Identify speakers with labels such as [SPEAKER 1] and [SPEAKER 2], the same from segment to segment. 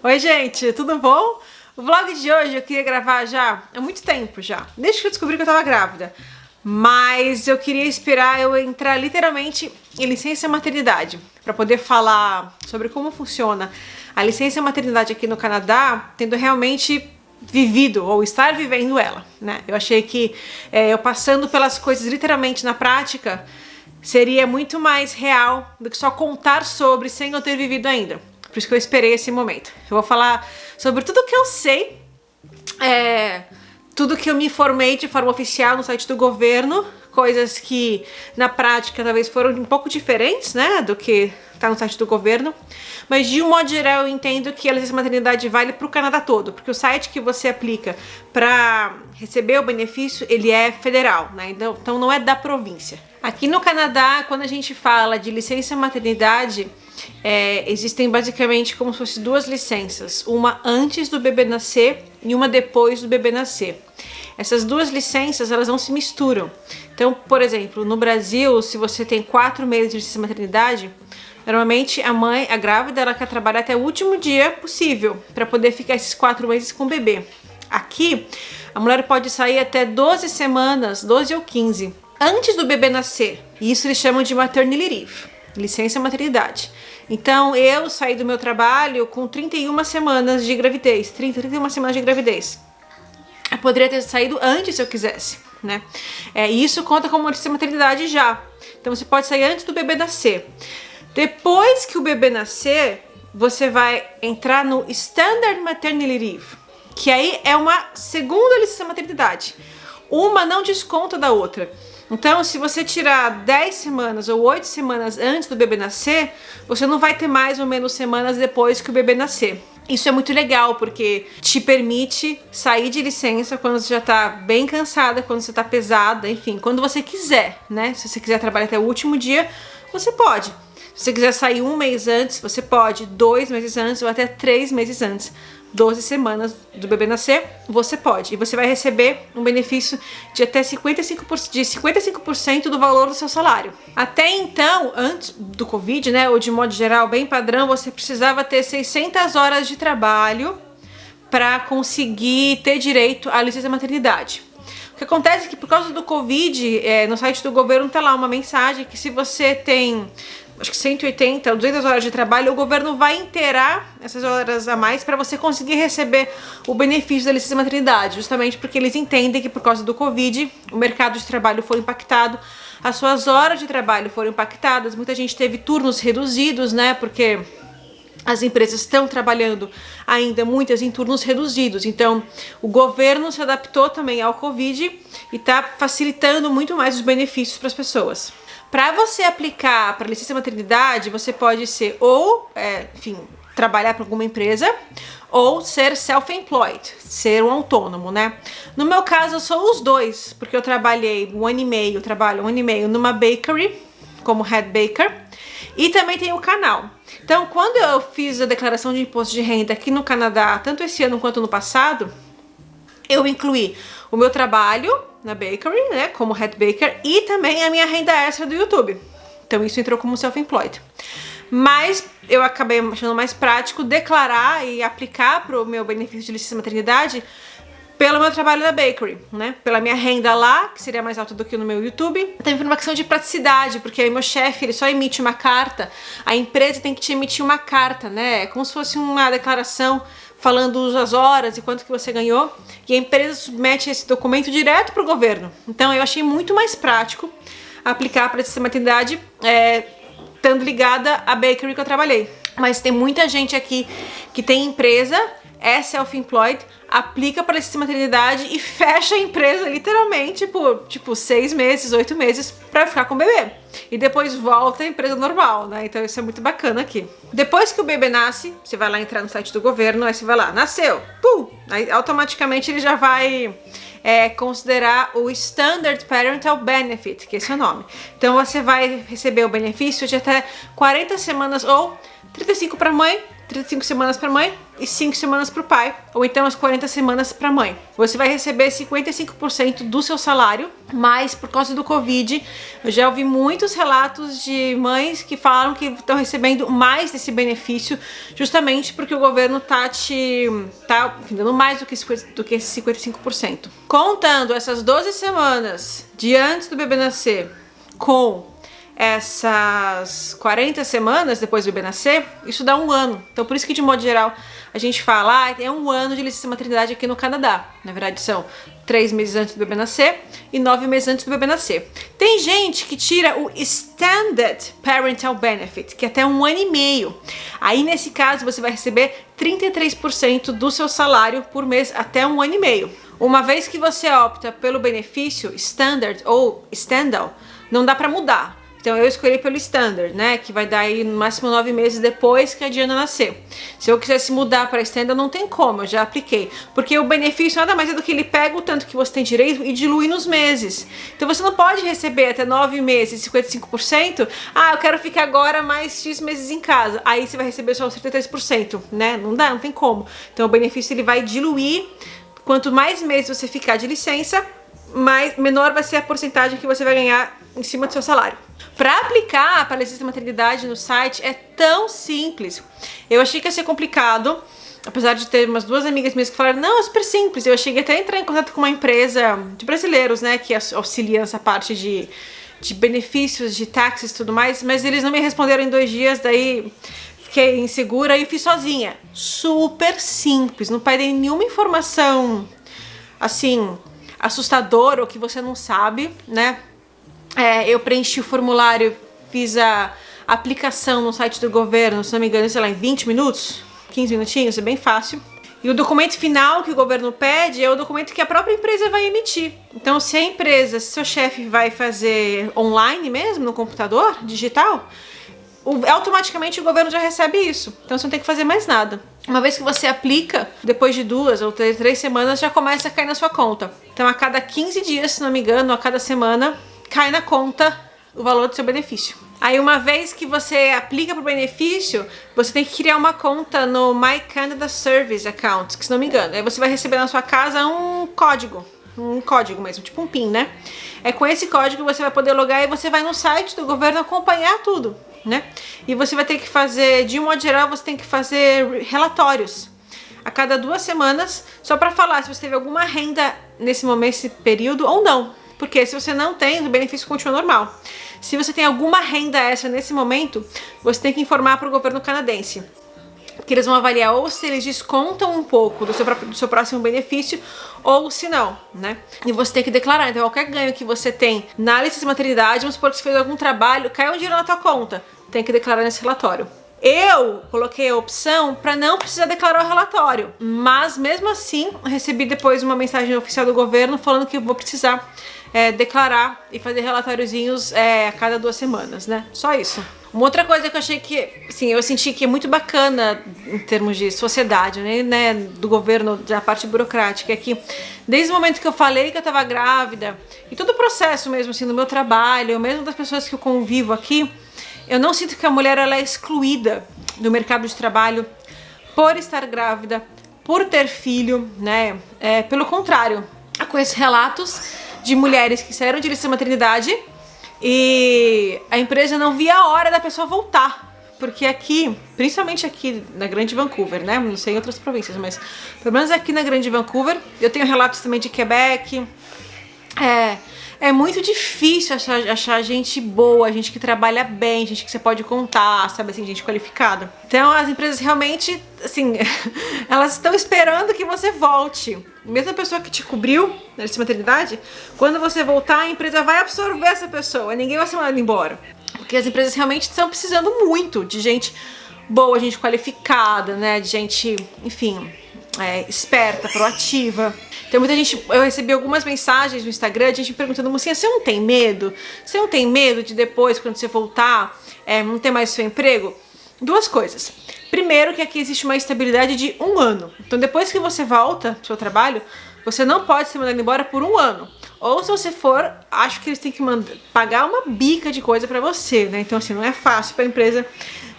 [SPEAKER 1] Oi, gente, tudo bom? O vlog de hoje eu queria gravar já há muito tempo já, desde que eu descobri que eu tava grávida. Mas eu queria esperar eu entrar literalmente em licença maternidade para poder falar sobre como funciona a licença maternidade aqui no Canadá, tendo realmente vivido ou estar vivendo ela, né? Eu achei que eu passando pelas coisas literalmente na prática seria muito mais real do que só contar sobre sem eu ter vivido ainda. Por isso que eu esperei esse momento. Eu vou falar sobre tudo que eu sei, tudo que eu me informei de forma oficial no site do governo, coisas que na prática talvez foram um pouco diferentes, né, do que tá no site do governo. Mas de um modo geral eu entendo que a licença maternidade vale para o Canadá todo, porque o site que você aplica para receber o benefício, ele é federal, né, então não é da província. Aqui no Canadá, quando a gente fala de licença maternidade, existem basicamente como se fossem duas licenças, uma antes do bebê nascer e uma depois do bebê nascer. Essas duas licenças, elas não se misturam. Então, por exemplo, no Brasil, se você tem 4 meses de licença maternidade, normalmente a mãe, a grávida, ela quer trabalhar até o último dia possível para poder ficar esses 4 meses com o bebê. Aqui, a mulher pode sair até 12 semanas, 12 ou 15, antes do bebê nascer. E isso eles chamam de maternity leave, licença maternidade. Então, eu saí do meu trabalho com 31 semanas de gravidez, 31 semanas de gravidez. Eu poderia ter saído antes se eu quisesse, né? E isso conta como licença maternidade já. Então, você pode sair antes do bebê nascer. Depois que o bebê nascer, você vai entrar no Standard Maternity Leave, que aí é uma segunda licença maternidade. Uma não desconta da outra. Então, se você tirar 10 semanas ou 8 semanas antes do bebê nascer, você não vai ter mais ou menos semanas depois que o bebê nascer. Isso é muito legal, porque te permite sair de licença quando você já tá bem cansada, quando você tá pesada, enfim, quando você quiser, né? Se você quiser trabalhar até o último dia, você pode. Se você quiser sair 1 mês antes, você pode, 2 meses antes ou até 3 meses antes. 12 semanas do bebê nascer, você pode. E você vai receber um benefício de até 55% do valor do seu salário. Até então, antes do Covid, né, ou de modo geral, bem padrão, você precisava ter 600 horas de trabalho para conseguir ter direito à licença maternidade. O que acontece é que por causa do Covid, no site do governo tá lá uma mensagem que se você tem acho que 180 ou 200 horas de trabalho, o governo vai inteirar essas horas a mais para você conseguir receber o benefício da licença maternidade, justamente porque eles entendem que por causa do Covid o mercado de trabalho foi impactado, as suas horas de trabalho foram impactadas, muita gente teve turnos reduzidos, né, porque as empresas estão trabalhando ainda muitas em turnos reduzidos, então o governo se adaptou também ao Covid e está facilitando muito mais os benefícios para as pessoas. Para você aplicar para licença maternidade, você pode ser ou, trabalhar para alguma empresa ou ser self-employed, ser um autônomo, né? No meu caso, eu sou os dois, porque eu trabalhei trabalho 1 ano e meio numa bakery, como head baker, e também tenho o canal. Então, quando eu fiz a declaração de imposto de renda aqui no Canadá, tanto esse ano quanto no passado, eu incluí o meu trabalho na bakery, né, como head baker, e também a minha renda extra do YouTube. Então isso entrou como self-employed. Mas eu acabei achando mais prático declarar e aplicar para o meu benefício de licença maternidade pelo meu trabalho na bakery, né? Pela minha renda lá, que seria mais alta do que no meu YouTube. Também por uma questão de praticidade, porque aí meu chefe, ele só emite uma carta, a empresa tem que te emitir uma carta, né? É como se fosse uma declaração falando as horas e quanto que você ganhou, e a empresa submete esse documento direto para o governo. Então eu achei muito mais prático aplicar para essa maternidade, estando ligada à bakery que eu trabalhei. Mas tem muita gente aqui que tem empresa, é self-employed, aplica para licença maternidade e fecha a empresa literalmente por 6 meses, 8 meses para ficar com o bebê. E depois volta à empresa normal, né? Então isso é muito bacana aqui. Depois que o bebê nasce, você vai lá entrar no site do governo, aí você vai lá, nasceu, pum! Aí automaticamente ele já vai considerar o Standard Parental Benefit, que esse é o nome. Então você vai receber o benefício de até 40 semanas ou 35 para a mãe 35 semanas para mãe e 5 semanas para o pai, ou então as 40 semanas para mãe. Você vai receber 55% do seu salário, mas por causa do Covid, eu já ouvi muitos relatos de mães que falam que estão recebendo mais desse benefício, justamente porque o governo tá dando mais do que esses 55%. Contando essas 12 semanas de antes do bebê nascer com essas 40 semanas depois do bebê nascer, isso dá 1 ano. Então por isso que de modo geral a gente fala, é 1 ano de licença maternidade aqui no Canadá. Na verdade são 3 meses antes do bebê nascer e 9 meses antes do bebê nascer. Tem gente que tira o Extended Parental Benefit, que é até 1 ano e meio. Aí nesse caso você vai receber 33% do seu salário por mês até 1 ano e meio. Uma vez que você opta pelo benefício Standard ou Standal, não dá pra mudar. Então eu escolhi pelo Standard, né, que vai dar aí no máximo 9 meses depois que a Diana nascer. Se eu quisesse mudar para Standard, não tem como, eu já apliquei. Porque o benefício nada mais é do que ele pega o tanto que você tem direito e dilui nos meses. Então você não pode receber até 9 meses 55%. Ah, eu quero ficar agora mais X meses em casa. Aí você vai receber só os 33%, né? Não dá, não tem como. Então o benefício ele vai diluir. Quanto mais meses você ficar de licença, menor vai ser a porcentagem que você vai ganhar em cima do seu salário. Para aplicar para a licença maternidade no site é tão simples. Eu achei que ia ser complicado, apesar de ter umas 2 amigas minhas que falaram, não, é super simples. Eu cheguei até a entrar em contato com uma empresa de brasileiros, né, que auxilia nessa parte de benefícios, de taxas e tudo mais, mas eles não me responderam em 2 dias, daí fiquei insegura e fiz sozinha. Super simples, não pedem nenhuma informação, assim, assustadora ou que você não sabe, né? Eu preenchi o formulário, fiz a aplicação no site do governo, se não me engano, sei lá, em 20 minutos, 15 minutinhos, é bem fácil. E o documento final que o governo pede é o documento que a própria empresa vai emitir. Então, se a empresa, se seu chefe vai fazer online mesmo, no computador, digital, automaticamente o governo já recebe isso. Então, você não tem que fazer mais nada. Uma vez que você aplica, depois de 2 ou 3 semanas, já começa a cair na sua conta. Então, a cada 15 dias, se não me engano, a cada semana, cai na conta o valor do seu benefício. Aí uma vez que você aplica para o benefício, você tem que criar uma conta no My Canada Service Account, que se não me engano, aí você vai receber na sua casa um código mesmo, tipo um PIN, né? É com esse código você vai poder logar e você vai no site do governo acompanhar tudo, né? E você vai ter que fazer, de um modo geral, você tem que fazer relatórios a cada 2 semanas, só para falar se você teve alguma renda nesse período ou não. Porque se você não tem, o benefício continua normal. Se você tem alguma renda extra nesse momento, você tem que informar para o governo canadense. Que eles vão avaliar ou se eles descontam um pouco do seu próximo benefício, ou se não, né? E você tem que declarar. Então, qualquer ganho que você tem na licença maternidade, vamos supor que você fez algum trabalho, caiu um dinheiro na tua conta, tem que declarar nesse relatório. Eu coloquei a opção para não precisar declarar o relatório, mas mesmo assim recebi depois uma mensagem oficial do governo falando que eu vou precisar declarar e fazer relatóriozinhos a cada 2 semanas, né? Só isso. Uma outra coisa que eu achei que, assim, eu senti que é muito bacana em termos de sociedade, né, do governo, da parte burocrática, é que desde o momento que eu falei que eu tava grávida e todo o processo mesmo, assim, do meu trabalho, mesmo das pessoas que eu convivo aqui, eu não sinto que a mulher ela é excluída do mercado de trabalho por estar grávida, por ter filho, né? Pelo contrário, eu conheço relatos de mulheres que saíram de licença maternidade e a empresa não via a hora da pessoa voltar. Porque aqui, principalmente aqui na Grande Vancouver, né? Não sei em outras províncias, mas pelo menos aqui na Grande Vancouver, eu tenho relatos também de Quebec. É muito difícil achar gente boa, gente que trabalha bem, gente que você pode contar, sabe assim, gente qualificada. Então as empresas realmente, assim, elas estão esperando que você volte. Mesmo a pessoa que te cobriu na licença maternidade, quando você voltar, a empresa vai absorver essa pessoa, ninguém vai ser mandado embora. Porque as empresas realmente estão precisando muito de gente boa, gente qualificada, né, de gente, enfim, esperta, proativa. Tem muita gente, eu recebi algumas mensagens no Instagram, de gente me perguntando, mocinha, você não tem medo? Você não tem medo de depois, quando você voltar, não ter mais seu emprego? 2 coisas. Primeiro, que aqui existe uma estabilidade de 1 ano. Então, depois que você volta pro seu trabalho, você não pode ser mandado embora por 1 ano. Ou se você for, acho que eles têm que pagar uma bica de coisa pra você, né? Então assim, não é fácil pra empresa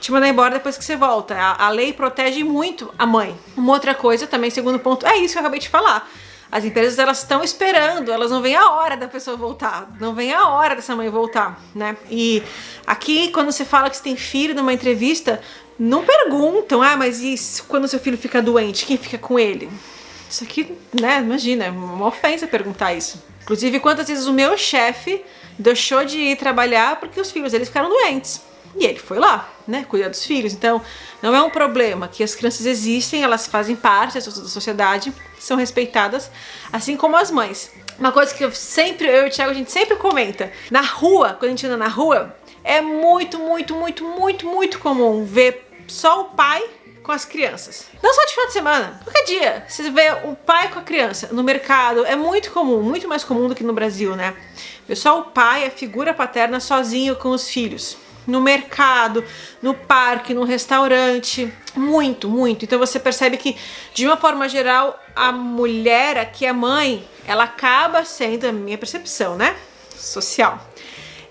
[SPEAKER 1] te mandar embora depois que você volta. A lei protege muito a mãe. Uma outra coisa também, segundo ponto, é isso que eu acabei de falar. As empresas, elas estão esperando, elas não veem a hora da pessoa voltar, não vem a hora dessa mãe voltar, né? E aqui, quando você fala que você tem filho numa entrevista, não perguntam, mas e quando seu filho fica doente, quem fica com ele? Isso aqui, né, imagina, é uma ofensa perguntar isso. Inclusive, quantas vezes o meu chefe deixou de ir trabalhar porque os filhos deles ficaram doentes. E ele foi lá, né, cuidar dos filhos. Então, não é um problema que as crianças existem, elas fazem parte da sociedade, são respeitadas, assim como as mães. Uma coisa que eu e o Thiago, a gente sempre comenta. Na rua, quando a gente anda na rua, é muito comum ver só o pai com as crianças. Não só de final de semana, qualquer dia. Você vê o pai com a criança no mercado, é muito comum, muito mais comum do que no Brasil, né? Ver só o pai, a figura paterna, sozinho com os filhos. No mercado, no parque, no restaurante, muito. Então você percebe que, de uma forma geral, a mulher, aqui a mãe, ela acaba sendo, a minha percepção, né, social,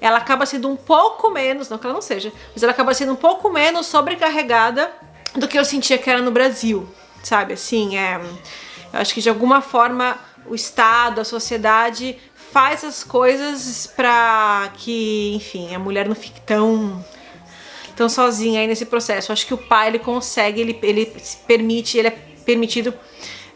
[SPEAKER 1] ela acaba sendo um pouco menos, não que ela não seja, mas ela acaba sendo um pouco menos sobrecarregada do que eu sentia que era no Brasil, sabe, assim, eu acho que de alguma forma o Estado, a sociedade faz as coisas pra que, enfim, a mulher não fique tão sozinha aí nesse processo. Eu acho que o pai, ele consegue, ele é permitido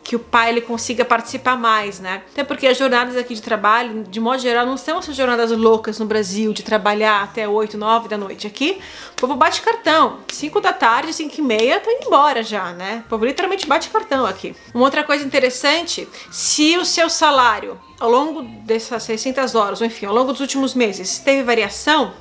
[SPEAKER 1] que o pai, ele consiga participar mais, né? Até porque as jornadas aqui de trabalho, de modo geral, não são essas jornadas loucas no Brasil, de trabalhar até 8, 9 da noite. Aqui, o povo bate cartão. 5 da tarde, 5h30, tá indo embora já, né? O povo literalmente bate cartão aqui. Uma outra coisa interessante, se o seu salário, ao longo dessas 600 horas, ou enfim, ao longo dos últimos meses, teve variação.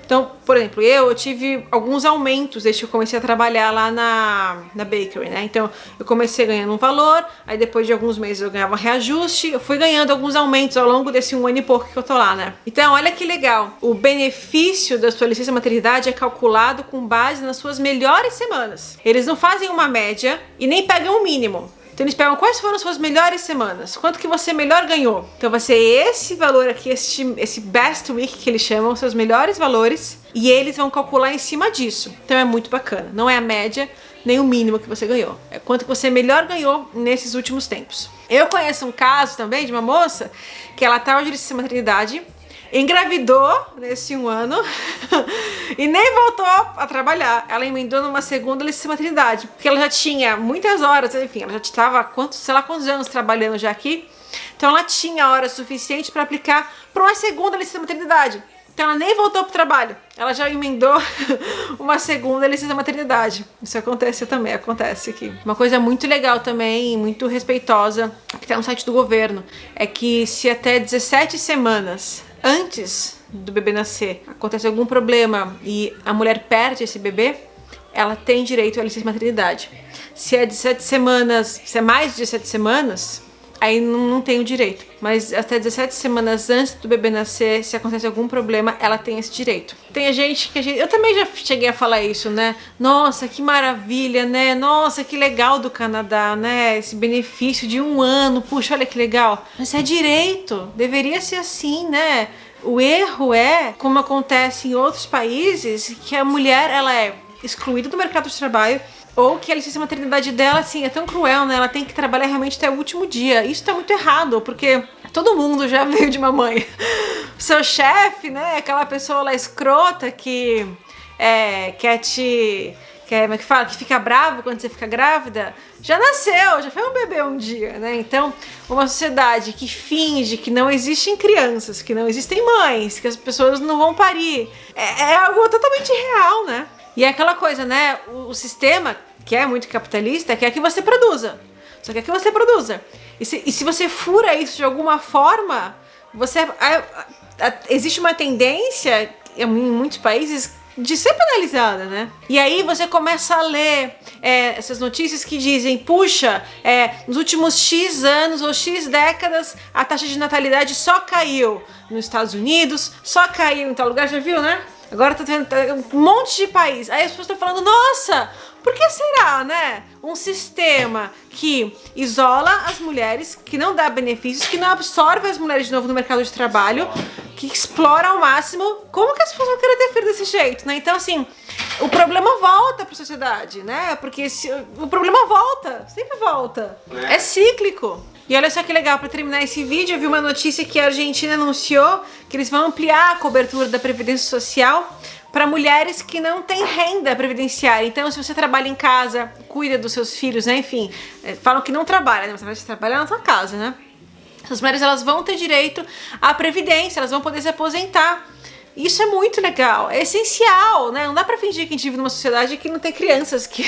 [SPEAKER 1] Então, por exemplo, eu tive alguns aumentos desde que eu comecei a trabalhar lá na bakery, né? Então, eu comecei ganhando um valor, aí depois de alguns meses eu ganhava reajuste, eu fui ganhando alguns aumentos ao longo desse 1 ano e pouco que eu tô lá, né? Então, olha que legal, o benefício da sua licença maternidade é calculado com base nas suas melhores semanas. Eles não fazem uma média e nem pegam o mínimo. Então eles pegam quais foram as suas melhores semanas, quanto que você melhor ganhou. Então vai ser esse valor aqui, esse best week que eles chamam, seus melhores valores, e eles vão calcular em cima disso. Então é muito bacana, não é a média nem o mínimo que você ganhou, é quanto que você melhor ganhou nesses últimos tempos. Eu conheço um caso também de uma moça que ela estava de licença maternidade, engravidou nesse 1 ano e nem voltou a trabalhar. Ela emendou numa segunda licença maternidade, porque ela já tinha muitas horas, enfim, ela já estava sei lá quantos anos trabalhando já aqui, então ela tinha horas suficientes para aplicar para uma segunda licença maternidade. Então ela nem voltou pro trabalho, ela já emendou uma segunda licença maternidade. Isso acontece também, acontece aqui. Uma coisa muito legal também, muito respeitosa, que tá no site do governo, é que se até 17 semanas antes do bebê nascer acontece algum problema e a mulher perde esse bebê, ela tem direito à licença maternidade. Se é 17 semanas, se é mais de 17 semanas, aí não tem o direito. Mas até 17 semanas antes do bebê nascer, se acontece algum problema, ela tem esse direito. Tem gente que eu também já cheguei a falar isso, né? Nossa, que maravilha, né? Nossa, que legal do Canadá, né? Esse benefício de 1 ano, puxa, olha que legal. Mas é direito, deveria ser assim, né? O erro é, como acontece em outros países, que a mulher, ela é excluída do mercado de trabalho, ou que a licença maternidade dela, assim, é tão cruel, né? Ela tem que trabalhar realmente até o último dia. Isso tá muito errado, porque todo mundo já veio de uma mãe. O seu chefe, né? Aquela pessoa lá escrota que como é que fala? Que fica bravo quando você fica grávida, já nasceu, já foi um bebê um dia, né? Então, uma sociedade que finge que não existem crianças, que não existem mães, que as pessoas não vão parir, é algo totalmente real, né? E é aquela coisa, né? O sistema, que é muito capitalista, quer que você produza. Só quer que você produza. E se você fura isso de alguma forma, existe uma tendência, em muitos países, de ser penalizada, né? E aí você começa a ler essas notícias que dizem, puxa, nos últimos X anos ou X décadas, a taxa de natalidade só caiu nos Estados Unidos, só caiu em tal lugar, já viu, né? Agora tá tendo um monte de país. Aí as pessoas estão falando, nossa, Por que será, né? Um sistema que isola as mulheres, que não dá benefícios, que não absorve as mulheres de novo no mercado de trabalho, que explora ao máximo. Como que as pessoas vão querer ter filho desse jeito, né? Então, assim, o problema volta para a sociedade, né? Porque o problema volta, sempre volta. É cíclico. E olha só que legal, para terminar esse vídeo, eu vi uma notícia que a Argentina anunciou que eles vão ampliar a cobertura da Previdência Social para mulheres que não têm renda previdenciária. Então, se você trabalha em casa, cuida dos seus filhos, né? Enfim, falam que não trabalha, né? Mas você trabalha na sua casa, né? Essas mulheres, elas vão ter direito à previdência, elas vão poder se aposentar. Isso é muito legal, é essencial, né? Não dá pra fingir que a gente vive numa sociedade que não tem crianças, que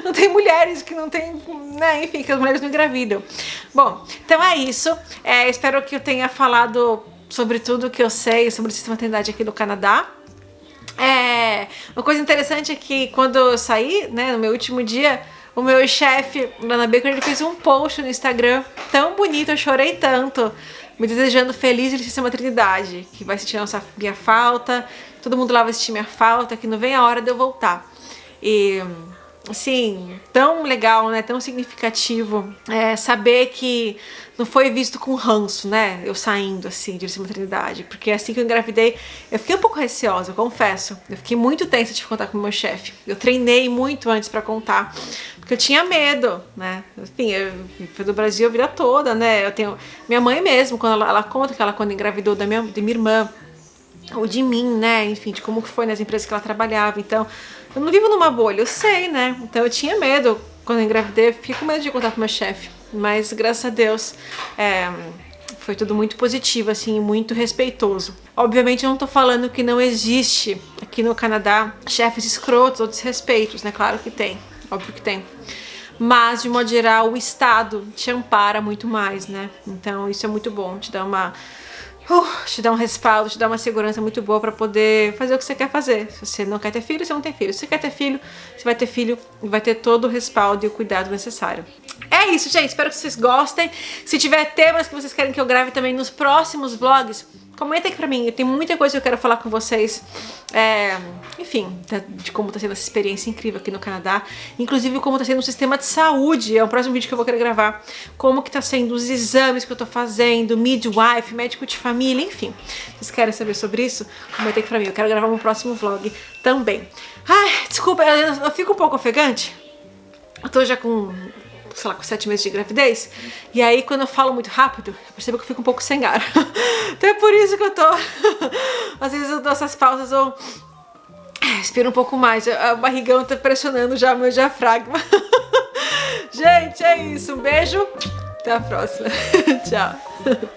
[SPEAKER 1] não tem mulheres, que não tem, né? Enfim, que as mulheres não engravidam. Bom, então é isso. Espero que eu tenha falado sobre tudo que eu sei sobre o sistema de maternidade aqui do Canadá. Uma coisa interessante é que quando eu saí, né, no meu último dia, o meu chefe, lá na Baker, ele fez um post no Instagram tão bonito, eu chorei tanto, me desejando feliz e licença maternidade, que vai sentir minha falta, todo mundo lá vai sentir minha falta, que não vem a hora de eu voltar. E, assim, tão legal, né, tão significativo saber que não foi visto com ranço, né, eu saindo, assim, de licença maternidade, porque assim que eu engravidei, eu fiquei um pouco receosa, eu confesso, eu fiquei muito tensa de contar com o meu chefe, eu treinei muito antes pra contar, porque eu tinha medo, né, enfim, eu fui do Brasil a vida toda, né, eu tenho, minha mãe mesmo, quando ela conta que ela quando engravidou de minha irmã, ou de mim, né, enfim, de como que foi nas empresas que ela trabalhava, então, eu não vivo numa bolha, eu sei, né, então eu tinha medo, quando eu engravidei, eu fiquei com medo de contar com o meu chefe, mas graças a Deus, foi tudo muito positivo, assim, muito respeitoso. Obviamente eu não tô falando que não existe aqui no Canadá chefes escrotos ou desrespeitos, né, claro que tem, óbvio que tem. Mas, de modo geral, o Estado te ampara muito mais, né, então isso é muito bom, te dá um respaldo, te dá uma segurança muito boa pra poder fazer o que você quer fazer. Se você não quer ter filho, você não tem filho. Se você quer ter filho, você vai ter filho e vai ter todo o respaldo e o cuidado necessário. É isso, gente. Espero que vocês gostem. Se tiver temas que vocês querem que eu grave também nos próximos vlogs, comenta aqui pra mim. Tem muita coisa que eu quero falar com vocês. Enfim, de como tá sendo essa experiência incrível aqui no Canadá. Inclusive, como tá sendo o sistema de saúde. É o próximo vídeo que eu vou querer gravar. Como que tá sendo os exames que eu tô fazendo, midwife, médico de família, enfim. Vocês querem saber sobre isso? Comenta aqui pra mim. Eu quero gravar um próximo vlog também. Ai, desculpa, eu fico um pouco ofegante. Eu tô já com, sei lá, com 7 meses de gravidez. E aí, quando eu falo muito rápido, eu percebo que eu fico um pouco sem ar. Então é por isso que eu tô... Às vezes eu dou essas pausas ou... Respiro um pouco mais. O barrigão tá pressionando já o meu diafragma. Gente, é isso. Um beijo. Até a próxima. Tchau.